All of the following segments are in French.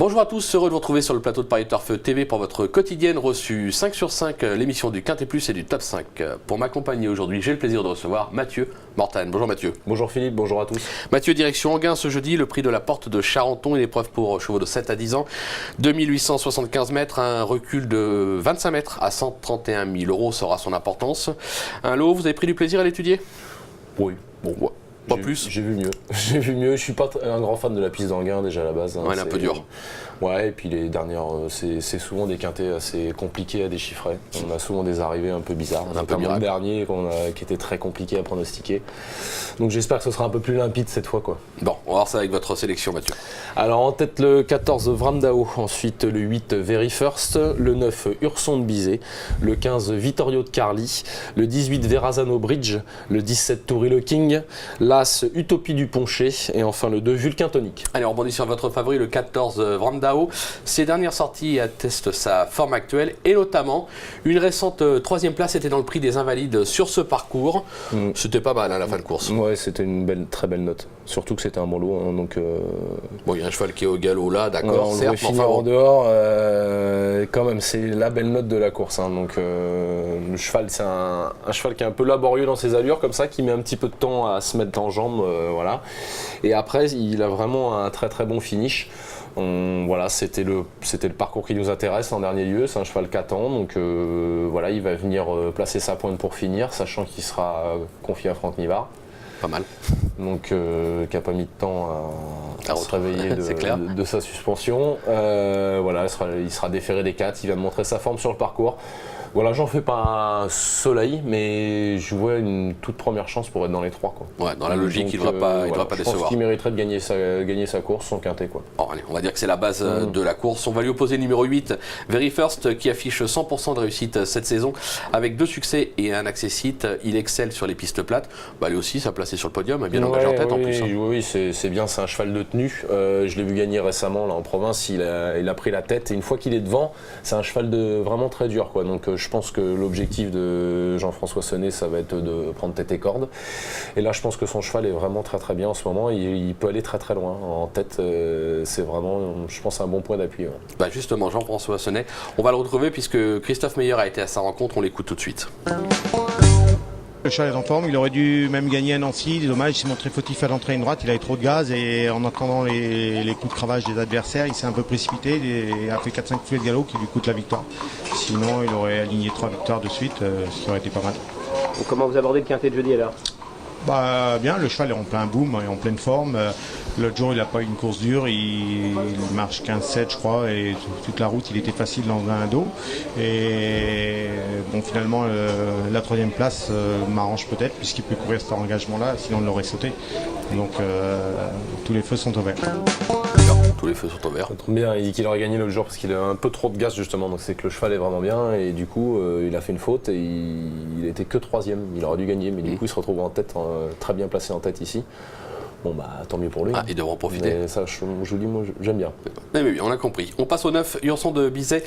Bonjour à tous, heureux de vous retrouver sur le plateau de Paris Turf TV pour votre quotidienne reçue 5 sur 5, l'émission du Quintet Plus et du Top 5. Pour m'accompagner aujourd'hui, j'ai le plaisir de recevoir Mathieu Mortagne. Bonjour Mathieu. Bonjour Philippe, bonjour à tous. Mathieu, direction Enghien ce jeudi, le prix de la porte de Charenton, une épreuve pour chevaux de 7 à 10 ans, 2875 mètres, un recul de 25 mètres à 131 000 euros sera son importance. Un lot, vous avez pris du plaisir à l'étudier? Oui, bon, ouais. Pas plus. J'ai vu mieux. J'ai vu mieux. Je suis pas un grand fan de la piste d'Enghien déjà à la base. Ouais, elle est un peu dure. Ouais, et puis les dernières, c'est souvent des quintets assez compliqués à déchiffrer. On a souvent des arrivées un peu bizarres. Un peu le dernier qui était très compliqué à pronostiquer. Donc j'espère que ce sera un peu plus limpide cette fois, quoi. Bon, on va voir ça avec votre sélection, Mathieu. Alors en tête le 14 Vramdao, ensuite le 8 Very First, le 9 Urson de Bizet, le 15 Vittorio de Carli, le 18 Verrazano Bridge, le 17 Toury King, l'As Utopie du Poncher et enfin le 2 Vulcain Tonic. Allez, on rebondit sur votre favori, le 14 Vramdao. Ses dernières sorties attestent sa forme actuelle et notamment une récente troisième place était dans le prix des Invalides sur ce parcours. C'était pas mal à la fin de course. Ouais, c'était une très belle note. Surtout que c'était un bon lot. Hein, donc, bon, il y a un cheval qui est au galop là, d'accord. On le finir en dehors. Quand même, c'est la belle note de la course. Hein, donc, le cheval, c'est un cheval qui est un peu laborieux dans ses allures, comme ça, qui met un petit peu de temps à se mettre en jambes. Voilà. Et après, il a vraiment un très très bon finish. Voilà, c'était le parcours qui nous intéresse en dernier lieu. C'est un cheval qu'attend, donc voilà, il va venir placer sa pointe pour finir, sachant qu'il sera confié à Franck Nivard. Pas mal. Donc, qui n'a pas mis de temps à se réveiller de sa suspension. Voilà, il sera déféré des 4, il va montrer sa forme sur le parcours. Voilà, j'en fais pas un soleil, mais je vois une toute première chance pour être dans les 3. Quoi. Ouais, dans la logique, il ne devrait pas décevoir. Je pense qu'il mériterait de gagner sa course, son quintet. Quoi. Bon, allez, on va dire que c'est la base de la course. On va lui opposer le numéro 8, Very First, qui affiche 100% de réussite cette saison, avec 2 succès et un accessite. Il excelle sur les pistes plates. Bah, lui aussi, sa place est sur le podium, bien engagé en tête en plus. Hein. Oui, c'est bien, c'est un cheval de tenue. Je l'ai vu gagner récemment là, en province, il a pris la tête. Et une fois qu'il est devant, c'est un cheval vraiment très dur. Quoi. Donc, je pense que l'objectif de Jean-François Sonnet, ça va être de prendre tête et corde. Et là, je pense que son cheval est vraiment très très bien en ce moment. Il peut aller très très loin. En tête, c'est vraiment, je pense, un bon point d'appui. Ouais. Bah justement, Jean-François Sonnet, on va le retrouver puisque Christophe Meyer a été à sa rencontre. On l'écoute tout de suite. Le cheval est en forme, il aurait dû même gagner à Nancy, dommage, il s'est montré fautif à l'entrée ligne droite, il avait trop de gaz et en attendant les coups de cravache des adversaires, il s'est un peu précipité et a fait 4-5 foulées de galop qui lui coûtent la victoire. Sinon, il aurait aligné 3 victoires de suite, ce qui aurait été pas mal. Donc, comment vous abordez le quintet de jeudi alors? Bah bien, le cheval est en plein boom, est en pleine forme. L'autre jour, il n'a pas eu une course dure, il marche 15-7 je crois, et toute la route, il était facile dans un dos. Et bon, finalement, la 3e place m'arrange peut-être, puisqu'il peut courir cet engagement-là, sinon on l'aurait sauté. Donc tous les feux sont au vert. Tous les feux sont au vert. Ça tombe bien, il dit qu'il aurait gagné l'autre jour parce qu'il a un peu trop de gaz justement, donc c'est que le cheval est vraiment bien et du coup il a fait une faute et il était que 3e, il aurait dû gagner mais du coup il se retrouve en tête, très bien placé en tête ici. Bon bah tant mieux pour lui. Ah, il devrait en profiter. Mais ça, je vous dis, moi j'aime bien. Mais oui, on a compris. On passe au 9, Urson de Bizet,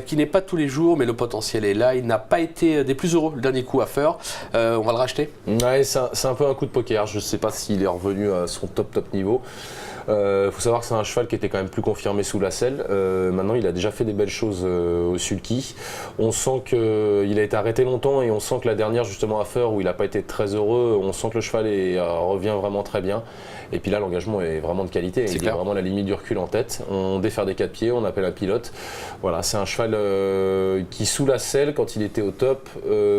qui n'est pas tous les jours, mais le potentiel est là. Il n'a pas été des plus heureux le dernier coup à faire. On va le racheter. Ouais, c'est un peu un coup de poker. Je ne sais pas s'il est revenu à son top niveau. Faut savoir que c'est un cheval qui était quand même plus confirmé sous la selle. Maintenant, il a déjà fait des belles choses au sulky. On sent qu'il a été arrêté longtemps et on sent que la dernière justement à faire où il n'a pas été très heureux, on sent que le cheval revient vraiment très bien. Et puis là, l'engagement est vraiment de qualité. Il est vraiment à la limite du recul en tête. On défère des 4 pieds, on appelle un pilote. Voilà, c'est un cheval qui sous la selle, quand il était au top,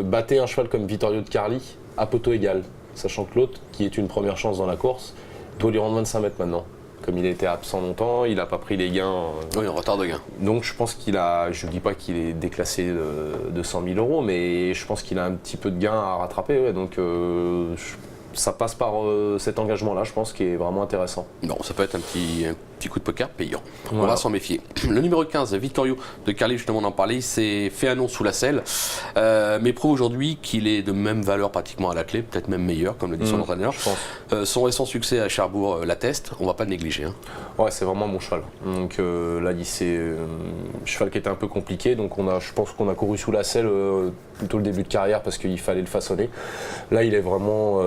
battait un cheval comme Vittorio de Carli à poteau égal. Sachant que l'autre, qui est une première chance dans la course, doit lui rendre 25 mètres maintenant. Comme il a été absent longtemps, il n'a pas pris les gains. Oui, en retard de gain. Donc je pense qu'il a, je ne dis pas qu'il est déclassé de 100 000 euros, mais je pense qu'il a un petit peu de gains à rattraper. Ouais, donc ça passe par cet engagement-là, je pense, qui est vraiment intéressant. Bon, ça peut être un petit coup de poker payant. Voilà. On va s'en méfier. Le numéro 15, Vittorio de Carli, justement, on en parlait, il s'est fait annonce sous la selle, mais prouve aujourd'hui qu'il est de même valeur pratiquement à la clé, peut-être même meilleur, comme le dit son entraîneur. Son récent succès à Cherbourg l'atteste, on ne va pas le négliger. Hein. Ouais, c'est vraiment un bon cheval. Donc là, c'est un cheval qui était un peu compliqué, donc je pense qu'on a couru sous la selle plutôt le début de carrière parce qu'il fallait le façonner. Là, il est vraiment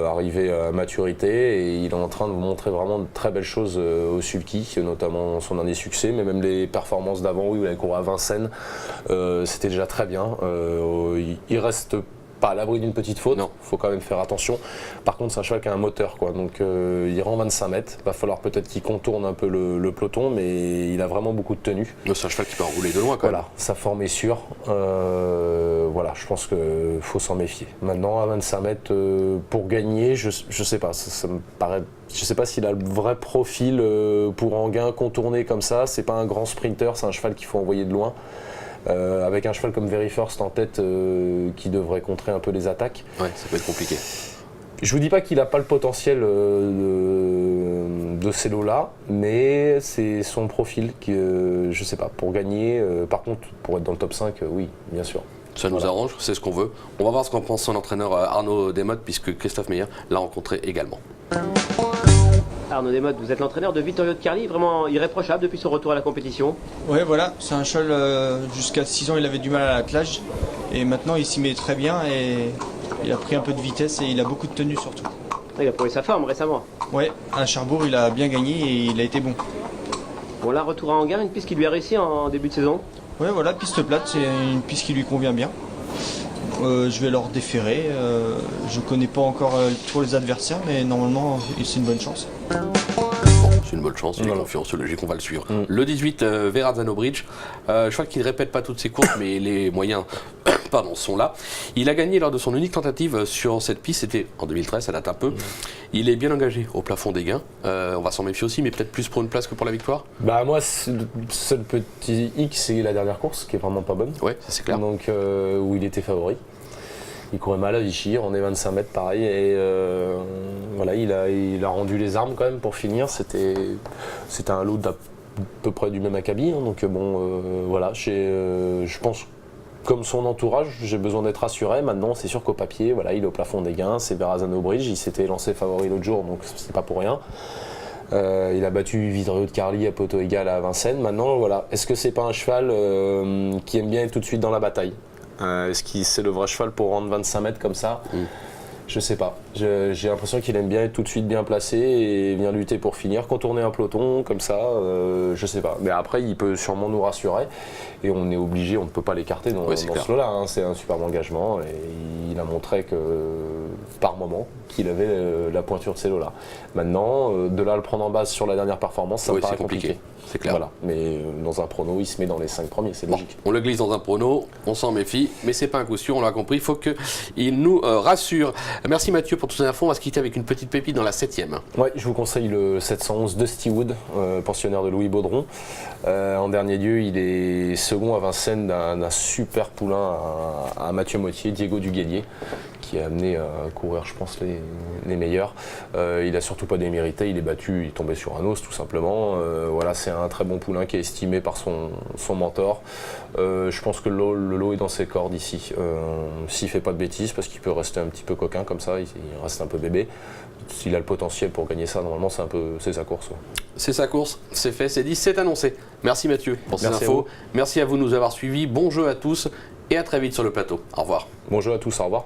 arrivé à maturité et il est en train de montrer vraiment de très belles choses au sulky, notamment son dernier succès, mais même les performances d'avant où il a couru à Vincennes, c'était déjà très bien. Il reste pas à l'abri d'une petite faute, il faut quand même faire attention. Par contre, c'est un cheval qui a un moteur, quoi. Donc il rend 25 mètres. Il va falloir peut-être qu'il contourne un peu le peloton, mais il a vraiment beaucoup de tenue. C'est un cheval qui peut enrouler de loin, quand même. Voilà, sa forme est sûre. Voilà, je pense qu'il faut s'en méfier. Maintenant, à 25 mètres, pour gagner, je sais pas. Ça me paraît. Je sais pas s'il a le vrai profil pour Enghien contourner comme ça. C'est pas un grand sprinter, c'est un cheval qu'il faut envoyer de loin. Avec un cheval comme Very First en tête qui devrait contrer un peu les attaques. Ouais, ça peut être compliqué. Je vous dis pas qu'il n'a pas le potentiel de ces lots-là, mais c'est son profil qui, je sais pas, pour gagner. Par contre, pour être dans le top 5, oui, bien sûr. Ça nous arrange, c'est ce qu'on veut. On va voir ce qu'en pense son entraîneur Arnaud Desmottes, puisque Christophe Meyer l'a rencontré également. Arnaud Desmottes, vous êtes l'entraîneur de Vittorio de Carli, vraiment irréprochable depuis son retour à la compétition. Ouais, voilà, c'est un cheval, jusqu'à 6 ans il avait du mal à l'attelage et maintenant il s'y met très bien et il a pris un peu de vitesse et il a beaucoup de tenue surtout. Il a prouvé sa forme récemment. Ouais, à Cherbourg il a bien gagné et il a été bon. Bon là, retour à Enghien, une piste qui lui a réussi en début de saison. Ouais, voilà, piste plate, c'est une piste qui lui convient bien. Je vais leur déférer, je connais pas encore trop les adversaires mais normalement c'est une bonne chance. C'est une bonne chance, j'ai confiance, c'est logique, on va le suivre. Le 18, Verrazzano Bridge, cheval qui ne répète pas toutes ses courses, mais les moyens sont là. Il a gagné lors de son unique tentative sur cette piste, c'était en 2013, ça date un peu. Il est bien engagé au plafond des gains, on va s'en méfier aussi, mais peut-être plus pour une place que pour la victoire. Bah moi, le seul petit hic, c'est la dernière course, qui est vraiment pas bonne. Ouais, ça c'est clair. Donc, où il était favori. Il courait mal à Vichy, on est 25 mètres pareil, et voilà, il a rendu les armes quand même pour finir. C'était un lot d'à peu près du même acabit, hein, donc bon, voilà, je pense comme son entourage, j'ai besoin d'être rassuré. Maintenant, c'est sûr qu'au papier, voilà, il est au plafond des gains, c'est Verrazzano Bridge, il s'était lancé favori l'autre jour, donc c'est pas pour rien. Il a battu Vittorio de Carli à poteau égal à Vincennes. Maintenant, voilà, est-ce que c'est pas un cheval qui aime bien être tout de suite dans la bataille? Est-ce que c'est le vrai cheval pour rendre 25 mètres comme ça? Je sais pas. J'ai l'impression qu'il aime bien être tout de suite bien placé et bien lutter pour finir, contourner un peloton comme ça, je sais pas. Mais après, il peut sûrement nous rassurer et on est obligé, on ne peut pas l'écarter dans ce lot-là. Hein. C'est un superbe engagement et il a montré que par moment qu'il avait la pointure de ces lots-là. Maintenant, de là à le prendre en base sur la dernière performance, ça me paraît compliqué. C'est clair. Voilà. Mais dans un prono, il se met dans les 5 premiers, c'est logique. On le glisse dans un prono, on s'en méfie, mais c'est pas un coup sûr, on l'a compris, il faut qu'il nous rassure. Merci Mathieu pour toutes ces infos, on va se quitter avec une petite pépite dans la 7e. Ouais, je vous conseille le 711 Dusty Wood, pensionnaire de Louis Baudron. En dernier lieu, il est second à Vincennes d'un super poulain à Mathieu Mottier, Diego Duguelier, qui a amené à courir, je pense, les meilleurs. Il a surtout pas démérité, il est battu, il est tombé sur un os tout simplement. Voilà, c'est un très bon poulain qui est estimé par son mentor. Je pense que le lot est dans ses cordes ici. S'il fait pas de bêtises, parce qu'il peut rester un petit peu coquin comme ça, il reste un peu bébé. S'il a le potentiel pour gagner ça, normalement c'est sa course. Ouais. C'est sa course, c'est fait, c'est dit, c'est annoncé. Merci Mathieu pour ces infos. Merci à vous de nous avoir suivis. Bon jeu à tous et à très vite sur le plateau. Au revoir. Bon jeu à tous, au revoir.